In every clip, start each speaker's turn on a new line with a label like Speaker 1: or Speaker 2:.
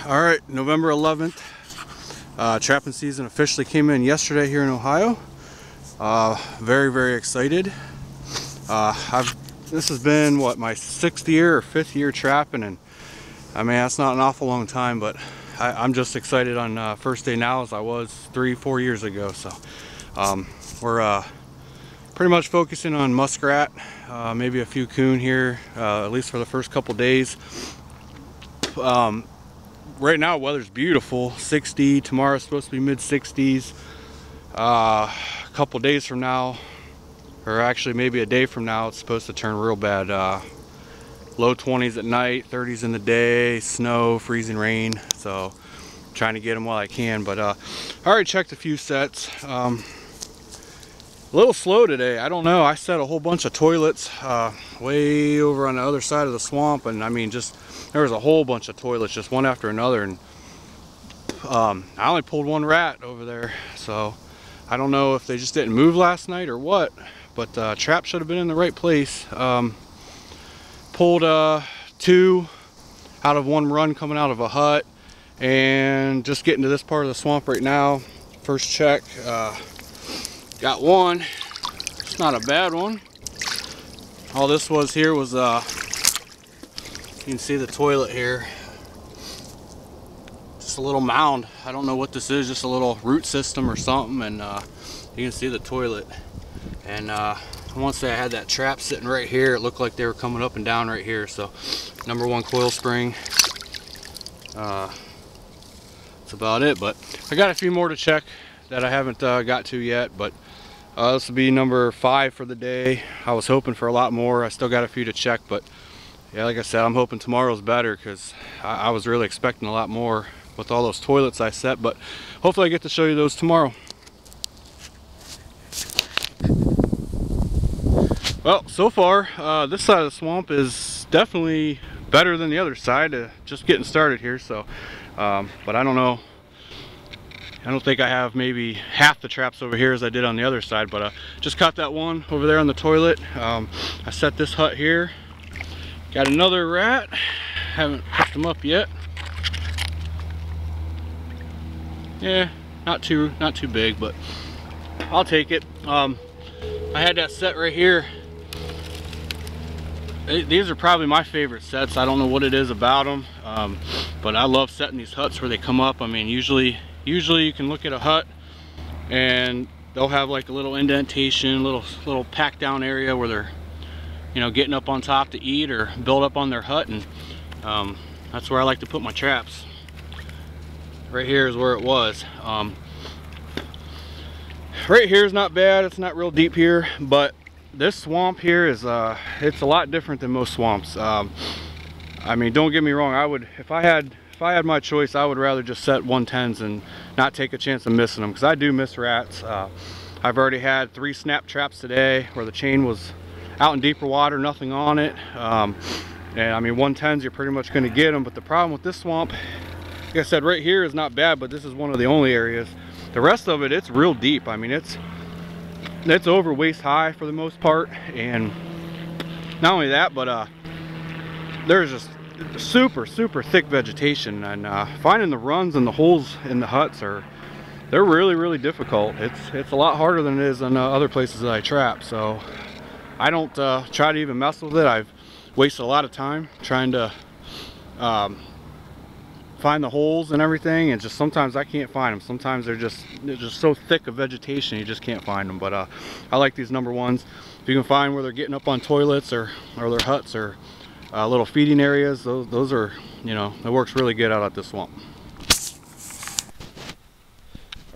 Speaker 1: All right, November 11th. Trapping season officially came in yesterday here in Ohio. Very excited. This has been what, my 6th year or 5th year trapping, and I mean that's not an awful long time, but I'm just excited on first day now as I was 3-4 years ago. So we're pretty much focusing on muskrat, maybe a few coon here, at least for the first couple days. Right now weather's beautiful, 60. Tomorrow's supposed to be mid-60s. A couple days from now, or actually maybe a day from now, it's supposed to turn real bad. Low 20s at night, 30s in the day, snow, freezing rain. So I'm trying to get them while I can, but I already checked a few sets. A little slow today, I don't know. I set a whole bunch of toilets way over on the other side of the swamp, and I mean just there was a whole bunch of toilets, just one after another, and I only pulled one rat over there, so I don't know if they just didn't move last night or what, but trap should have been in the right place. Pulled 2 out of one run coming out of a hut, and just getting to this part of the swamp right now. First check, got one. It's not a bad one. All this was here was you can see the toilet here, just a little mound. I don't know what this is, just a little root system or something, and you can see the toilet. And I want to say I had that trap sitting right here. It looked like they were coming up and down right here. So number 1 coil spring. That's about it, but I got a few more to check that I haven't got to yet, but this will be number 5 for the day. I was hoping for a lot more. I still got a few to check, but yeah, like I said, I'm hoping tomorrow's better, because I was really expecting a lot more with all those toilets I set, but hopefully I get to show you those tomorrow. Well, so far this side of the swamp is definitely better than the other side. Just getting started here, so but I don't know, I don't think I have maybe half the traps over here as I did on the other side, but just caught that one over there on the toilet. I set this hut here. Got another rat, haven't picked them up yet. Yeah, not too big, but I'll take it. I had that set right here. These are probably my favorite sets. I don't know what it is about them, but I love setting these huts where they come up. I mean, usually you can look at a hut and they'll have like a little indentation, little pack down area where they're, you know, getting up on top to eat or build up on their hut, and that's where I like to put my traps. Right here is where it was. Right here is not bad. It's not real deep here, but this swamp here is it's a lot different than most swamps. I mean, don't get me wrong, I would, if I had my choice, I would rather just set 110s and not take a chance of missing them, because I do miss rats. I've already had 3 snap traps today where the chain was out in deeper water, nothing on it, and I mean 110s you're pretty much going to get them. But the problem with this swamp, like I said, right here is not bad, but this is one of the only areas. The rest of it, it's real deep. I mean, it's over waist high for the most part, and not only that, but there's just super thick vegetation, and finding the runs and the holes in the huts they're really difficult. It's a lot harder than it is in other places that I trap, so I don't try to even mess with it. I've wasted a lot of time trying to find the holes and everything, and just sometimes I can't find them. Sometimes they're just so thick of vegetation you just can't find them. But I like these number 1s. If you can find where they're getting up on toilets or their huts or little feeding areas, those are, you know, it works really good out at this swamp.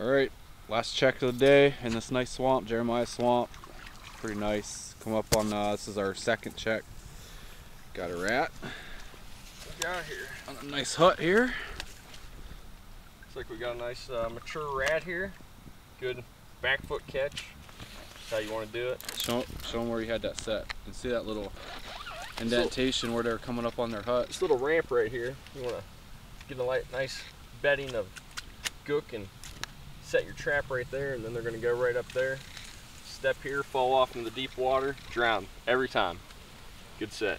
Speaker 1: All right, last check of the day in this nice swamp, Jeremiah swamp. Pretty nice. Come up on this is our 2nd check. Got a rat. What we got here on a nice hut here.
Speaker 2: Looks like we got a nice mature rat here. Good back foot catch. That's how you want to do it.
Speaker 1: Show them where you had that set. You can see that little indentation where they're coming up on their hut.
Speaker 2: This little ramp right here. You want to get a nice bedding of gook and set your trap right there, and then they're going to go right up there. Step here, fall off into the deep water, drown every time. Good set.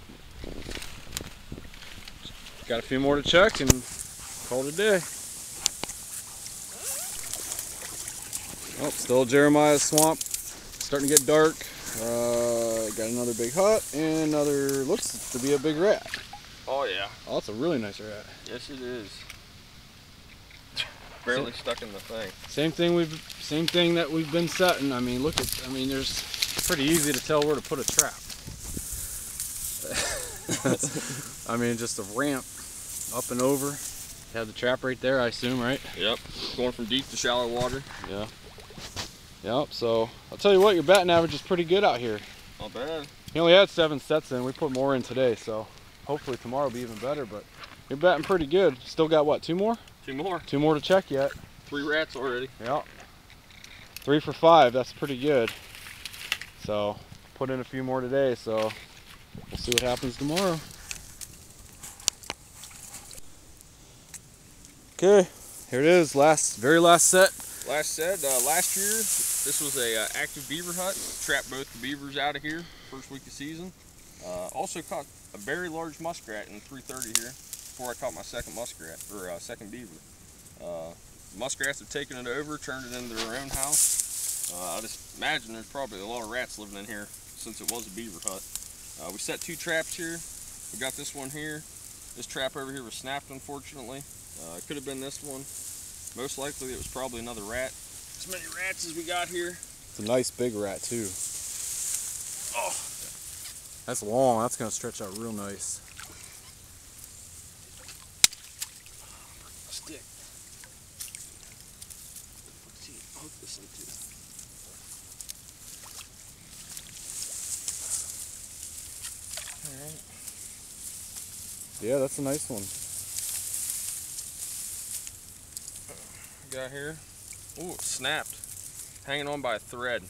Speaker 1: Got a few more to check, and Call it a day. Oh, still Jeremiah's swamp. Starting to get dark. Got another big hut and another, looks to be a big rat.
Speaker 2: Oh yeah.
Speaker 1: Oh, that's a really nice rat.
Speaker 2: Yes it is. Barely stuck in the thing. Same
Speaker 1: thing that we've been setting. I mean, look at, it's pretty easy to tell where to put a trap. I mean, just a ramp up and over. You have the trap right there, I assume, right?
Speaker 2: Yep. Going from deep to shallow water.
Speaker 1: Yeah. Yep. So I'll tell you what, your batting average is pretty good out here.
Speaker 2: Not bad.
Speaker 1: He only had 7 sets in. We put more in today, so hopefully tomorrow will be even better. But you're batting pretty good. Still got what? 2 more?
Speaker 2: 2 more.
Speaker 1: 2 more to check yet.
Speaker 2: 3 rats already.
Speaker 1: Yep. 3 for 5. That's pretty good. So put in a few more today. So we'll see what happens tomorrow. Okay, here it is. Very last set.
Speaker 2: Last year, this was a active beaver hut. Trapped both the beavers out of here first week of season. Also caught a very large muskrat in 3:30 here before I caught my second muskrat, or second beaver. Muskrats have taken it over, turned it into their own house. I just imagine there's probably a lot of rats living in here since it was a beaver hut. We set 2 traps here. We got this one here. This trap over here was snapped, unfortunately. It could have been this one. Most likely it was probably another rat. As many rats as we got here.
Speaker 1: It's a nice big rat too.
Speaker 2: Oh,
Speaker 1: that's long. That's gonna stretch out real nice.
Speaker 2: Stick. Let's see, hook this into. All right.
Speaker 1: Yeah, that's a nice one.
Speaker 2: Got here. Oh, it snapped. Hanging on by a thread.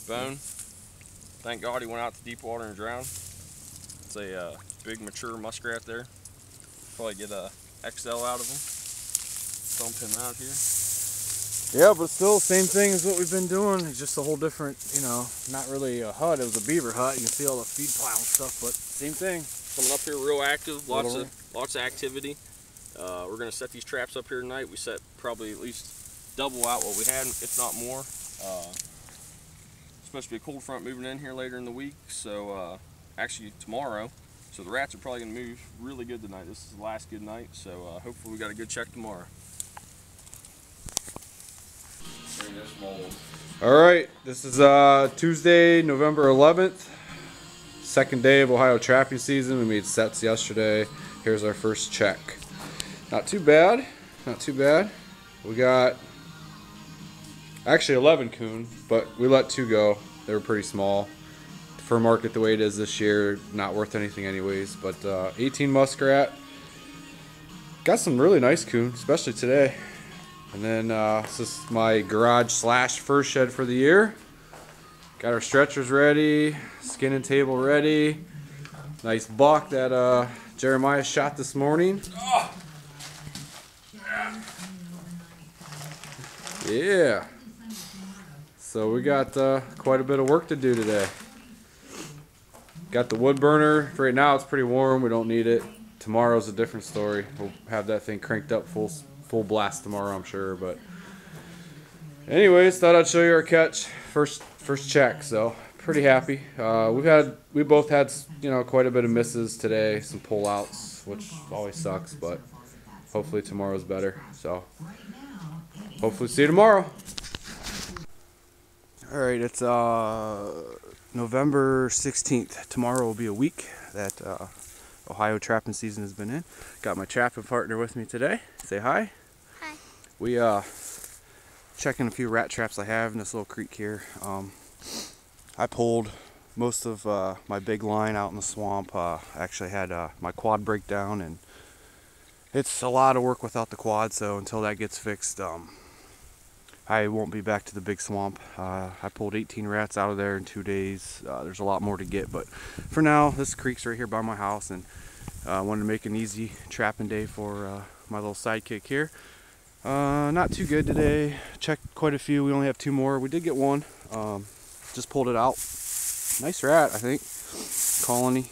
Speaker 2: Bone. Thank God he went out to deep water and drowned. It's a big mature muskrat there. Probably get a XL out of him. Dump him out here.
Speaker 1: Yeah, but still same thing as what we've been doing. It's just a whole different, not really a hut. It was a beaver hut. You can see all the feed pile and stuff, but same thing.
Speaker 2: Coming up here real active. Lots of activity. We're going to set these traps up here tonight. We set probably at least double out what we had, if not more. It's supposed to be a cold front moving in here later in the week, so actually tomorrow. So the rats are probably going to move really good tonight. This is the last good night, so hopefully we got a good check tomorrow.
Speaker 1: All right, this is Tuesday, November 11th. Second day of Ohio trapping season. We made sets yesterday. Here's our first check. Not too bad, not too bad. We got actually 11 coon, but we let 2 go. They were pretty small. For market the way it is this year, not worth anything anyways. But 18 muskrat. Got some really nice coon, especially today. And then this is my garage / first shed for the year. Got our stretchers ready, skinning table ready. Nice buck that Jeremiah shot this morning.
Speaker 2: Oh.
Speaker 1: Yeah. So we got quite a bit of work to do today. Got the wood burner. For right now it's pretty warm. We don't need it. Tomorrow's a different story. We'll have that thing cranked up full blast tomorrow, I'm sure. But anyways, thought I'd show you our catch. First check. So pretty happy. We both had quite a bit of misses today. Some pullouts, which always sucks, but hopefully tomorrow's better. So hopefully see you tomorrow. All right, it's November 16th. Tomorrow will be a week that Ohio trapping season has been in. Got my trapping partner with me today. Say hi.
Speaker 3: Hi.
Speaker 1: We checking a few rat traps I have in this little creek here. I pulled most of my big line out in the swamp. Actually had my quad break down, and it's a lot of work without the quad, so until that gets fixed, I won't be back to the big swamp. I pulled 18 rats out of there in 2 days. There's a lot more to get, but for now, this creek's right here by my house, and I wanted to make an easy trapping day for my little sidekick here. Not too good today. Checked quite a few. We only have 2 more. We did get one. Just pulled it out. Nice rat, I think. Colony.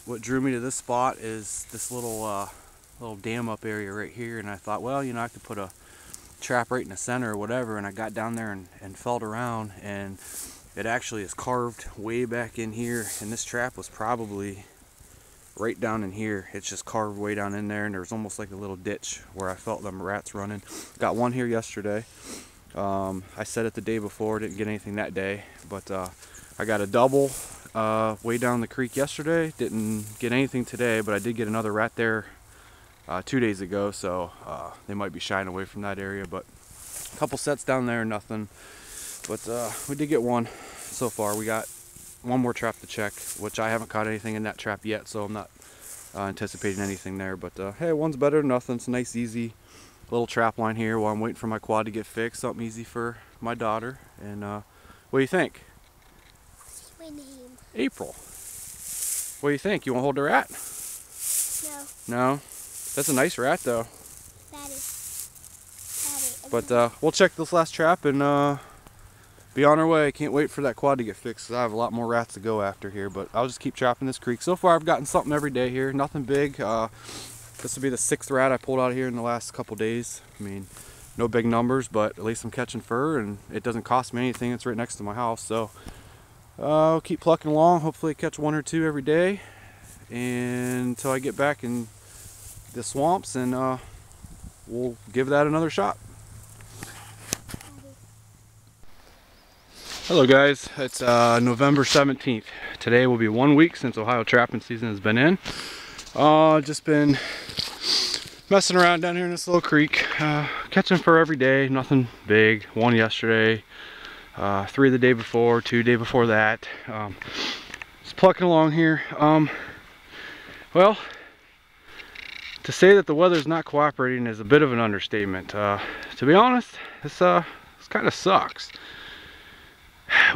Speaker 1: what drew me to this spot is this little dam up area right here, and I thought, well, you know, I could put a trap right in the center or whatever. And I got down there and felt around, and it actually is carved way back in here, and this trap was probably right down in here. It's just carved way down in there, and there's almost like a little ditch where I felt them rats running. Got one here yesterday. I set it the day before, didn't get anything that day, but I got a double way down the creek yesterday. Didn't get anything today, but I did get another rat there 2 days ago, so they might be shying away from that area. But a couple sets down there, nothing. But we did get one so far. We got one more trap to check, which I haven't caught anything in that trap yet, so I'm not anticipating anything there. But hey, one's better than nothing. It's a nice, easy little trap line here while I'm waiting for my quad to get fixed. Something easy for my daughter. And what do you think?
Speaker 3: My name.
Speaker 1: April. What do you think? You want to hold the rat?
Speaker 3: No.
Speaker 1: No? That's a nice rat, though.
Speaker 3: That is.
Speaker 1: But we'll check this last trap and be on our way. I can't wait for that quad to get fixed, 'cause I have a lot more rats to go after here. But I'll just keep trapping this creek. So far, I've gotten something every day here. Nothing big. This will be the 6th rat I pulled out of here in the last couple days. I mean, no big numbers, but at least I'm catching fur, and it doesn't cost me anything. It's right next to my house, so I'll keep plucking along. Hopefully catch 1 or 2 every day, and until I get back in the swamps, and we'll give that another shot. Hello guys, it's November 17th. Today will be 1 week since Ohio trapping season has been in. Just been messing around down here in this little creek, catching fur every day, nothing big. 1 yesterday, 3 the day before, 2 day before that. Just plucking along here. Well, to say that the weather's not cooperating is a bit of an understatement. To be honest, this kind of sucks.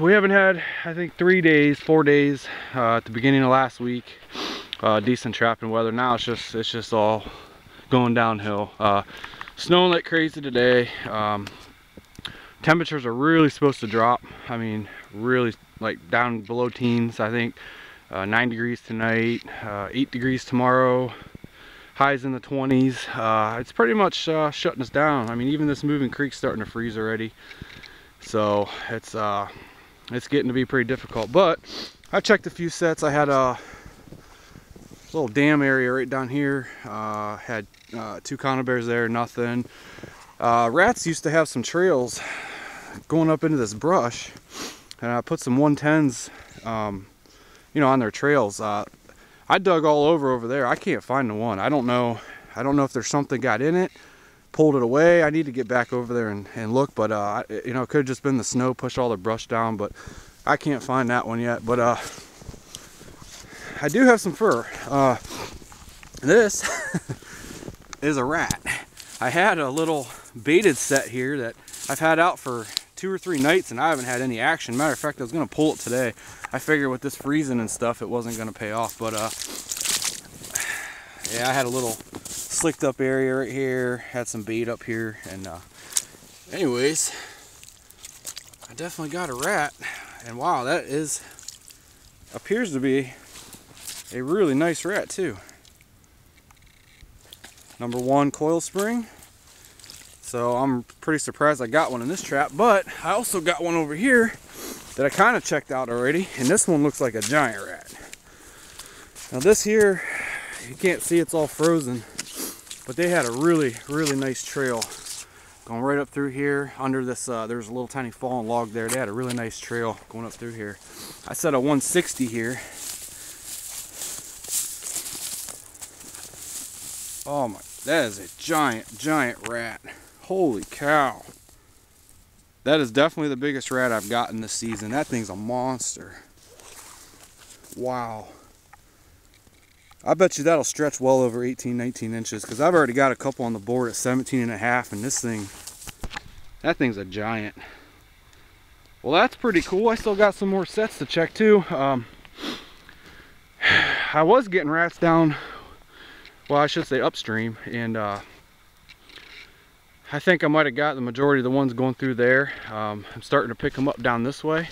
Speaker 1: We haven't had, I think, 3 days, 4 days at the beginning of last week. Decent trapping weather. Now it's just all going downhill. Snowing like crazy today. Temperatures are really supposed to drop. I mean, really, like down below teens. I think 9 degrees tonight, 8 degrees tomorrow. Highs in the 20s. It's pretty much shutting us down. I mean, even this moving creek's starting to freeze already. So it's getting to be pretty difficult. But I checked a few sets. I had a little dam area right down here. Had 2 conibears there, nothing. Rats used to have some trails going up into this brush, and I put some 110s, you know, on their trails. I dug all over there. I can't find the one. I don't know if there's something got in it, pulled it away. I need to get back over there and look, but you know, it could have just been the snow push all the brush down, but I can't find that one yet. But I do have some fur. This is a rat. I had a little baited set here that I've had out for 2 or 3 nights, and I haven't had any action. Matter of fact, I was gonna pull it today. I figured with this freezing and stuff, it wasn't gonna pay off, but yeah, I had a little slicked up area right here, had some bait up here, and anyways, I definitely got a rat. And wow, that appears to be a really nice rat too. Number 1 coil spring. So I'm pretty surprised I got one in this trap, but I also got one over here that I kind of checked out already, and this one looks like a giant rat. Now this here, you can't see, it's all frozen, but they had a really nice trail going right up through here under this. There's a little tiny fallen log there. They had a really nice trail going up through here. I set a 160 here. Oh my, that is a giant rat. Holy cow. That is definitely the biggest rat I've gotten this season. That thing's a monster. Wow. I bet you that'll stretch well over 18, 19 inches, because I've already got a couple on the board at 17 and a half, and this thing, that thing's a giant. Well, that's pretty cool. I still got some more sets to check too. I was getting rats down, well, I should say upstream, and I think I might have got the majority of the ones going through there. I'm starting to pick them up down this way.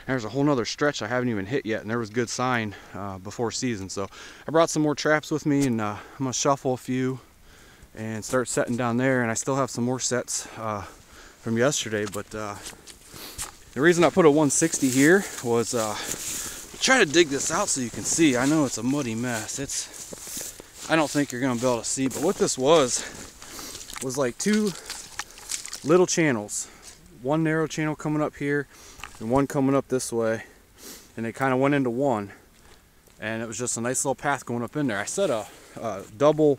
Speaker 1: There's a whole nother stretch I haven't even hit yet, and there was good sign before season. So I brought some more traps with me, and I'm gonna shuffle a few and start setting down there. And I still have some more sets from yesterday, but the reason I put a 160 here was try to dig this out so you can see. I know it's a muddy mess. I don't think you're gonna be able to see, but what this was like two little channels, one narrow channel coming up here and one coming up this way, and they kind of went into one, and it was just a nice little path going up in there. I set a double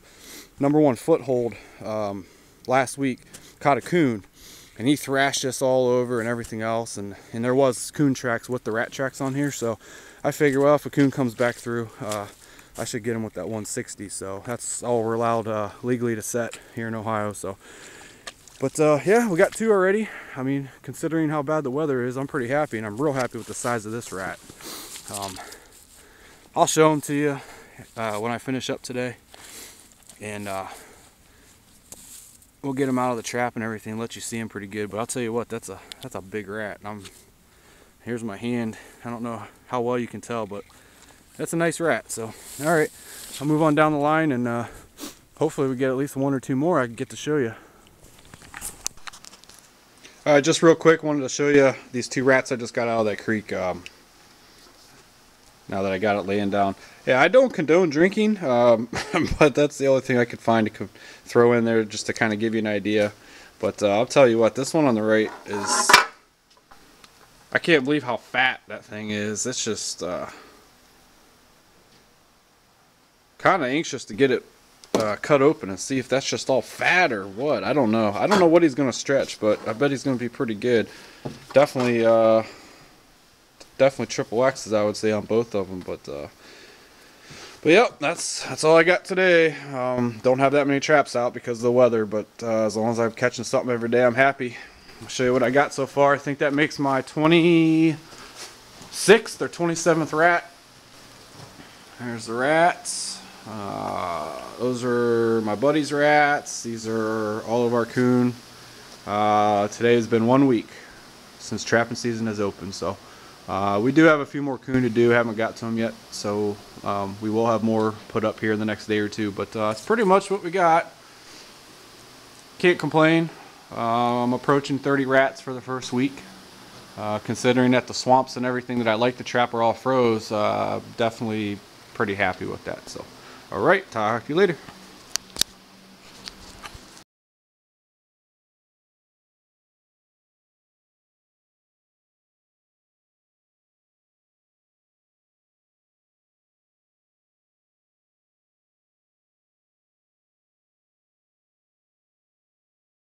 Speaker 1: #1 foothold last week, caught a coon, and he thrashed this all over and everything else, and there was coon tracks with the rat tracks on here, so I figure, well, if a coon comes back through, I should get him with that 160. So that's all we're allowed legally to set here in Ohio. So, but yeah, we got 2 already. I mean, considering how bad the weather is, I'm pretty happy, and I'm real happy with the size of this rat. I'll show them to you when I finish up today, and we'll get him out of the trap and everything, let you see him pretty good. But I'll tell you what, that's a big rat. And here's my hand. I don't know how well you can tell, but that's a nice rat. So, all right, I'll move on down the line, and hopefully we get at least 1 or 2 more I can get to show you. All right, just real quick, wanted to show you these 2 rats I just got out of that creek. Now that I got it laying down. Yeah, I don't condone drinking, but that's the only thing I could find to throw in there just to kind of give you an idea. But I'll tell you what, this one on the right is, I can't believe how fat that thing is. It's just kind of anxious to get it cut open and see if that's just all fat or what. I don't know. I don't know what he's going to stretch, but I bet he's going to be pretty good. Definitely triple X's, I would say, on both of them. But yep, that's all I got today. Don't have that many traps out because of the weather, but as long as I'm catching something every day, I'm happy. I'll show you what I got so far. I think that makes my 26th or 27th rat. There's the rats. Those are my buddy's rats. These are all of our coon. Today has been 1 week since trapping season has opened, so we do have a few more coon to do. Haven't got to them yet, so we will have more put up here in the next day or 2, but it's pretty much what we got. Can't complain. I'm approaching 30 rats for the first week. Considering that the swamps and everything that I like to trap are all froze, definitely pretty happy with that. So, all right, talk to you later.